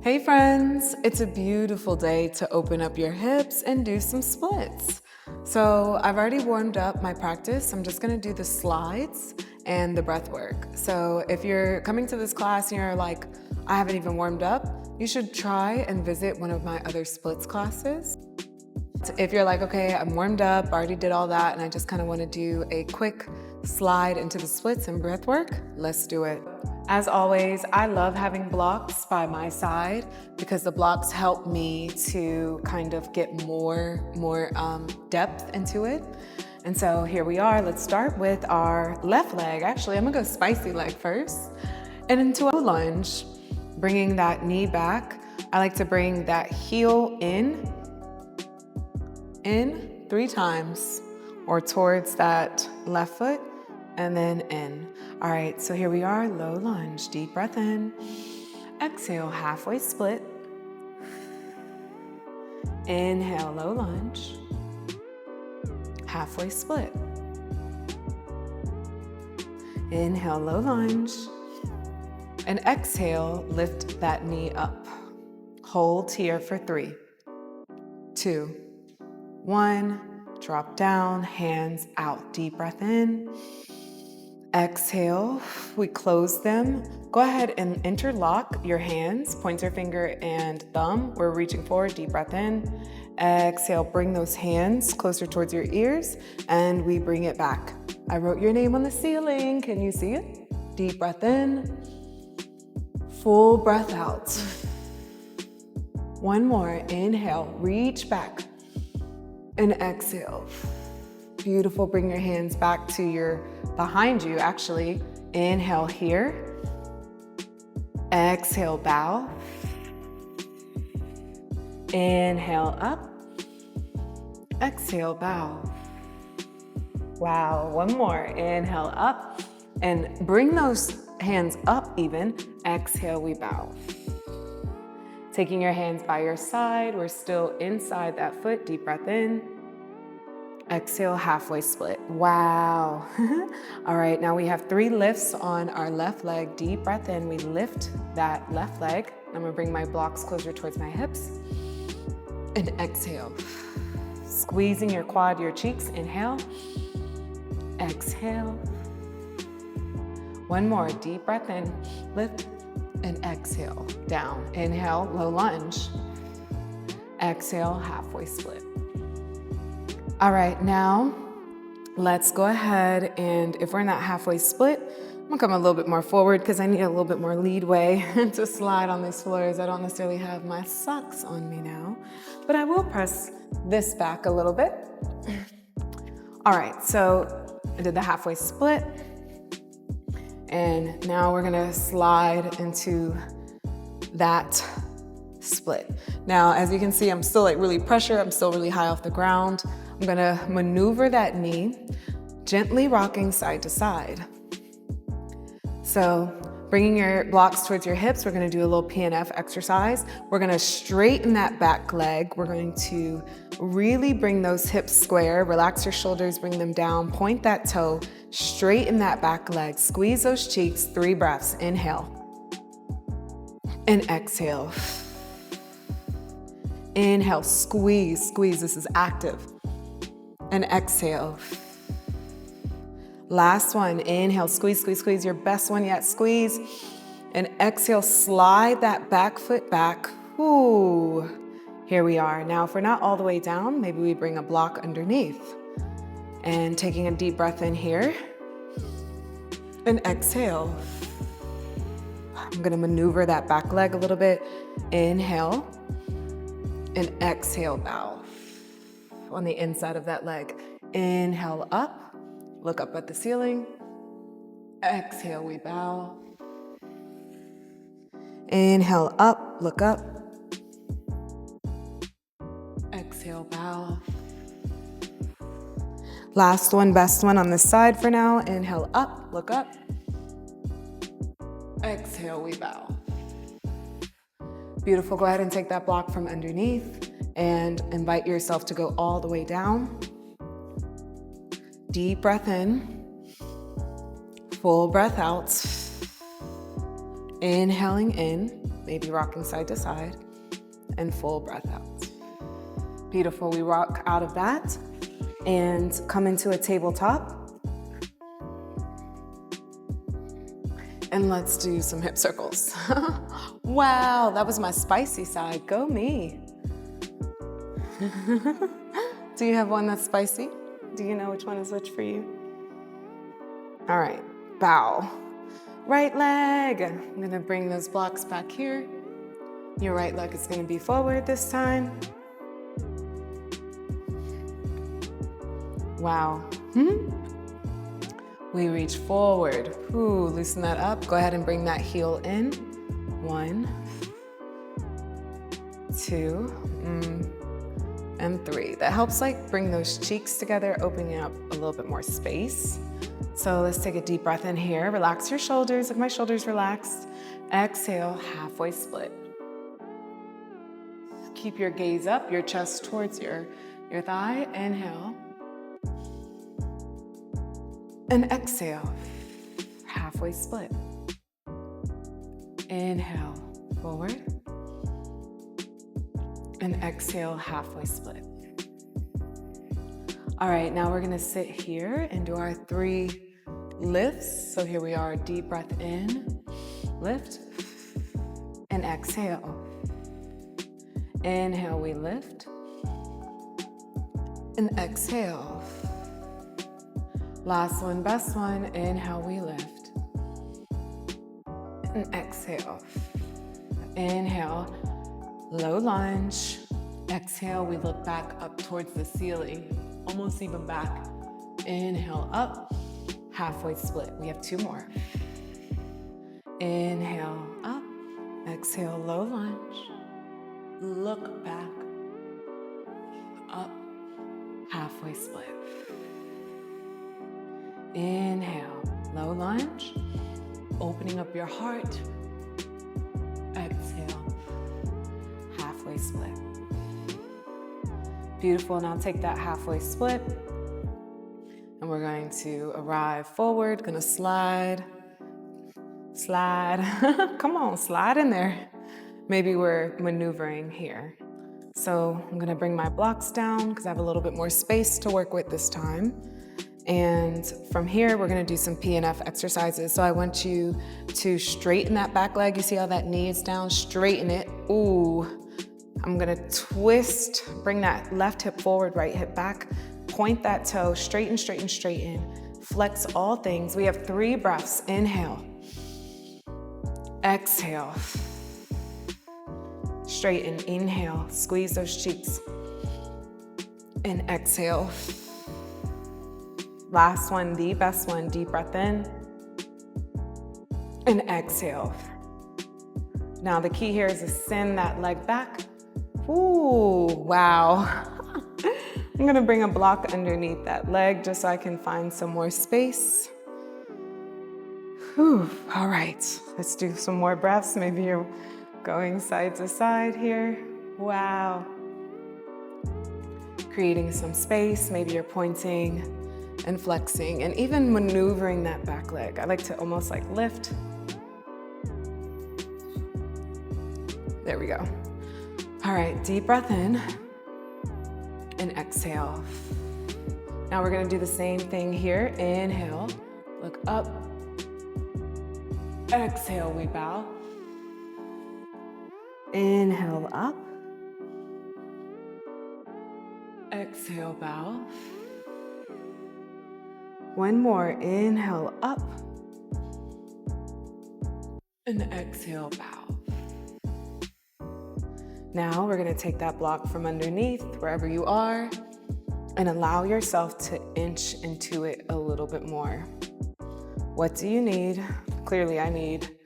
Hey friends, it's a beautiful day to open up your hips and do some splits. So I've already warmed up my practice. I'm just gonna do the slides and the breath work. So if you're coming to this class and you're like, I haven't even warmed up, you should try and visit one of my other splits classes. If you're like, okay, I'm warmed up, already did all that, and I just kind of want to do a quick slide into the splits and breath work, let's do it. As always, I love having blocks by my side because the blocks help me to kind of get more depth into it. And so here we are. Let's start with our left leg. Actually, I'm gonna go spicy leg first. And into a lunge, bringing that knee back. I like to bring that heel in 3 times, or towards that left foot, and then in. All right, so here we are, low lunge, deep breath in. Exhale, halfway split. Inhale, low lunge. Halfway split. Inhale, low lunge. And exhale, lift that knee up. Hold here for 3, 2, 1, drop down, hands out. Deep breath in. Exhale, we close them. Go ahead and interlock your hands, pointer finger and thumb. We're reaching forward, deep breath in. Exhale, bring those hands closer towards your ears, and we bring it back. I wrote your name on the ceiling. Can you see it? Deep breath in. Full breath out. One more, inhale, reach back. And exhale. Beautiful, bring your hands back to behind you actually. Inhale here. Exhale, bow. Inhale up. Exhale, bow. Wow, one more. Inhale up. And bring those hands up even. Exhale, we bow. Taking your hands by your side, we're still inside that foot, deep breath in. Exhale, halfway split. Wow. All right, now we have 3 lifts on our left leg. Deep breath in, we lift that left leg. I'm gonna bring my blocks closer towards my hips. And exhale. Squeezing your quad, your cheeks, inhale. Exhale. One more, deep breath in, lift. And exhale, down. Inhale, low lunge. Exhale, halfway split. All right, now let's go ahead, and if we're in that halfway split, I'm gonna come a little bit more forward because I need a little bit more leadway to slide on these floors. I don't necessarily have my socks on me now, but I will press this back a little bit. All right, so I did the halfway split. And now we're gonna slide into that split. Now, as you can see, I'm still really pressure. I'm still really high off the ground. I'm gonna maneuver that knee, gently rocking side to side. So bringing your blocks towards your hips, we're gonna do a little PNF exercise. We're gonna straighten that back leg. We're going to really bring those hips square, relax your shoulders, bring them down, point that toe, straighten that back leg, squeeze those cheeks, 3 breaths. Inhale and exhale. Inhale, squeeze, squeeze, this is active. And exhale. Last one, inhale, squeeze, squeeze, squeeze, your best one yet, squeeze. And exhale, slide that back foot back. Ooh, here we are. Now, if we're not all the way down, maybe we bring a block underneath. And taking a deep breath in here. And exhale. I'm gonna maneuver that back leg a little bit. Inhale. And exhale, bow. On the inside of that leg. Inhale up, look up at the ceiling. Exhale, we bow. Inhale up, look up. Exhale, bow. Last one, best one on this side for now. Inhale up, look up. Exhale, we bow. Beautiful, go ahead and take that block from underneath and invite yourself to go all the way down. Deep breath in, full breath out. Inhaling in, maybe rocking side to side, and full breath out. Beautiful. We rock out of that and come into a tabletop. And let's do some hip circles. Wow, that was my spicy side. Go me. Do you have one that's spicy? Do you know which one is which for you? All right, bow. Right leg. I'm gonna bring those blocks back here. Your right leg is gonna be forward this time. Wow. We reach forward. Ooh, loosen that up. Go ahead and bring that heel in. 1, 2, and 3. That helps like bring those cheeks together, opening up a little bit more space. So let's take a deep breath in here. Relax your shoulders. Look, my shoulders relaxed. Exhale, halfway split. Keep your gaze up, your chest towards your thigh. Inhale. And exhale, halfway split. Inhale, forward. And exhale, halfway split. All right, now we're gonna sit here and do our 3 lifts. So here we are, deep breath in, lift, and exhale. Inhale, we lift, and exhale. Last one, best one. Inhale, we lift. And exhale. Inhale, low lunge. Exhale, we look back up towards the ceiling, almost even back. Inhale, up, halfway split. We have 2 more. Inhale, up. Exhale, low lunge. Look back, up, halfway split. Inhale, low lunge, opening up your heart. Exhale, halfway split. Beautiful, now take that halfway split and we're going to arrive forward, gonna slide. Come on, slide in there. Maybe we're maneuvering here. So I'm gonna bring my blocks down because I have a little bit more space to work with this time. And from here, we're gonna do some P&F exercises. So I want you to straighten that back leg. You see how that knee is down? Straighten it. Ooh. I'm gonna twist, bring that left hip forward, right hip back. Point that toe, straighten, straighten, straighten. Flex all things. We have 3 breaths. Inhale. Exhale. Straighten, inhale. Squeeze those cheeks. And exhale. Last one, the best one, deep breath in and exhale. Now the key here is to send that leg back. Ooh, wow. I'm gonna bring a block underneath that leg just so I can find some more space. Whew. All right, let's do some more breaths. Maybe you're going side to side here. Wow. Creating some space, maybe you're pointing and flexing and even maneuvering that back leg. I like to almost like lift. There we go. All right, deep breath in and exhale. Now we're gonna do the same thing here. Inhale, look up. Exhale, we bow. Inhale, up. Exhale, bow. One more, inhale up, and exhale, bow. Now we're gonna take that block from underneath, wherever you are, and allow yourself to inch into it a little bit more. What do you need? Clearly I need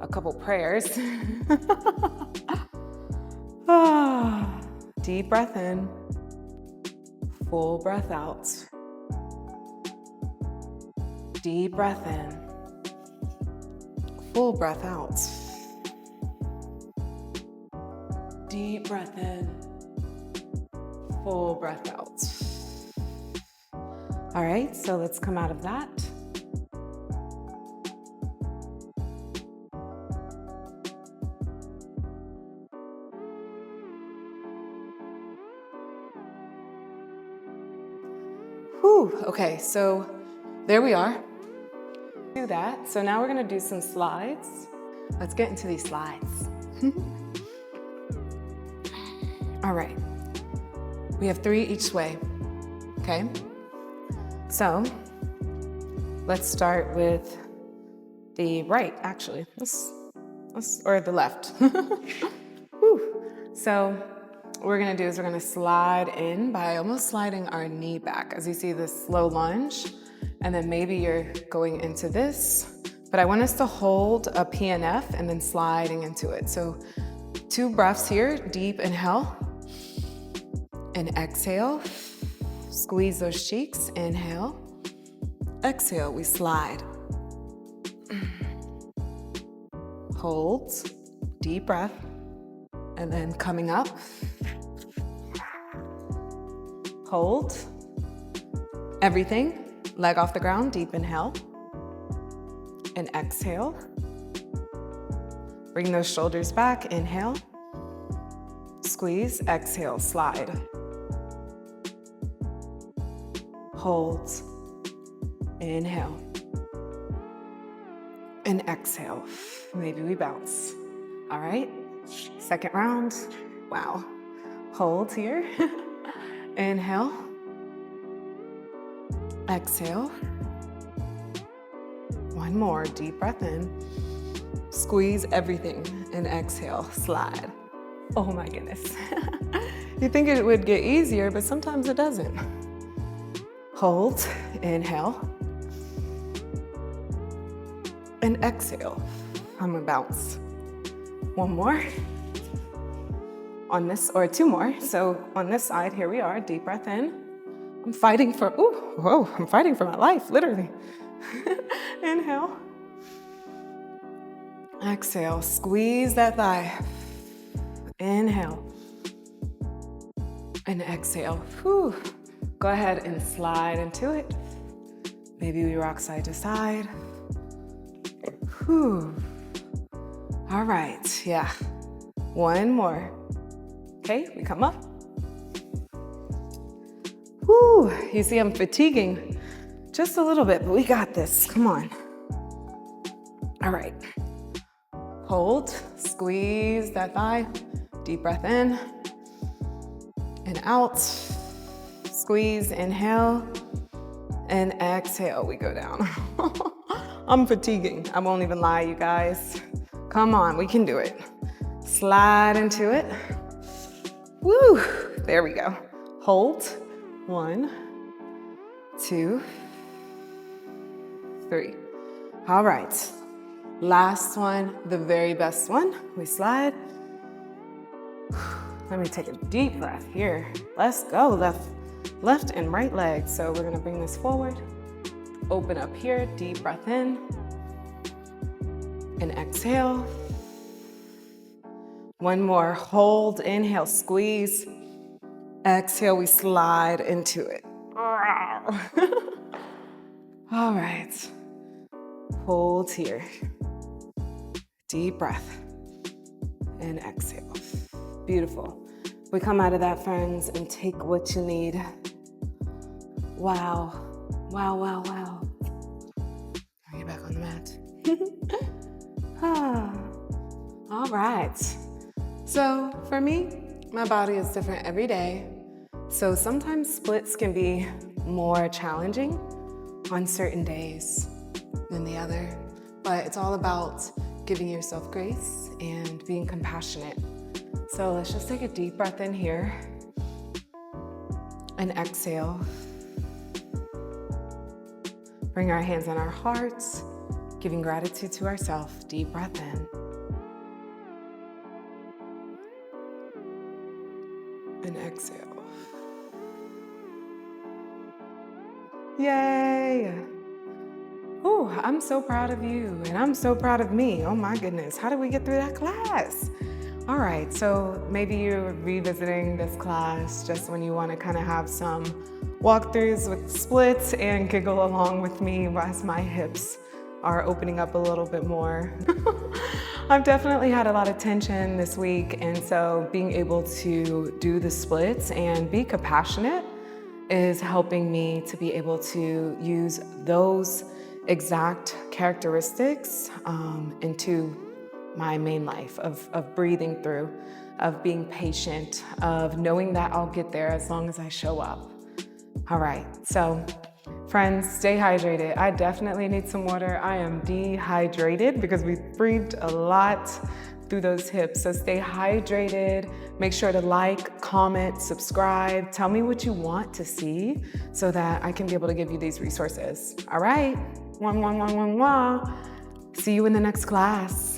a couple prayers. Deep breath in, full breath out. Deep breath in, full breath out. Deep breath in, full breath out. All right, so let's come out of that. Whew, okay, so there we are. Do that. So now we're gonna do some slides. Let's get into these slides. All right, we have 3 each way, okay? So let's start with the right, actually. Or the left. Whew. So what we're gonna do is we're gonna slide in by almost sliding our knee back. As you see this slow lunge, and then maybe you're going into this, but I want us to hold a PNF and then sliding into it. So 2 breaths here, deep inhale and exhale. Squeeze those cheeks, inhale. Exhale, we slide. Hold, deep breath, and then coming up. Hold. Everything, leg off the ground, deep inhale. And exhale. Bring those shoulders back, inhale. Squeeze, exhale, slide. Hold, inhale. And exhale, maybe we bounce. All right, second round, wow. Hold here, inhale. Exhale. One more, deep breath in. Squeeze everything and exhale, slide. Oh my goodness. You think it would get easier, but sometimes it doesn't. Hold, inhale. And exhale. I'm gonna bounce. One more. On this, or 2 more. So on this side, here we are, deep breath in. I'm fighting for, I'm fighting for my life, literally. Inhale. Exhale, squeeze that thigh. Inhale. And exhale. Whew. Go ahead and slide into it. Maybe we rock side to side. Whew. All right, yeah. One more. Okay, we come up. Whew, you see I'm fatiguing just a little bit, but we got this, come on. All right, hold, squeeze that thigh, deep breath in and out. Squeeze, inhale, and exhale, we go down. I'm fatiguing, I won't even lie, you guys. Come on, we can do it. Slide into it. Woo, there we go. Hold, 1, 2, 3. All right, last one, the very best one. We slide. Let me take a deep breath here. Let's go, left and right leg. So we're gonna bring this forward. Open up here, deep breath in. And exhale. One more, hold, inhale, squeeze. Exhale, we slide into it. All right, hold here. Deep breath and exhale. Beautiful. We come out of that, friends, and take what you need. Wow, wow, wow, wow. Bring it back on the mat. All right. So for me, my body is different every day. So sometimes splits can be more challenging on certain days than the other. But it's all about giving yourself grace and being compassionate. So let's just take a deep breath in here and exhale. Bring our hands on our hearts, giving gratitude to ourselves. Deep breath in. And exhale. Yay! Oh, I'm so proud of you, and I'm so proud of me. Oh my goodness, how did we get through that class? All right, so maybe you're revisiting this class just when you want to kind of have some walkthroughs with splits and giggle along with me as my hips are opening up a little bit more. I've definitely had a lot of tension this week, and so being able to do the splits and be compassionate is helping me to be able to use those exact characteristics into my main life of breathing through, of being patient, of knowing that I'll get there as long as I show up. All right, so friends, stay hydrated. I definitely need some water. I am dehydrated because we breathed a lot through those hips. So stay hydrated. Make sure to like, comment, subscribe. Tell me what you want to see so that I can be able to give you these resources. All right. Mwah, mwah, mwah, mwah, mwah. See you in the next class.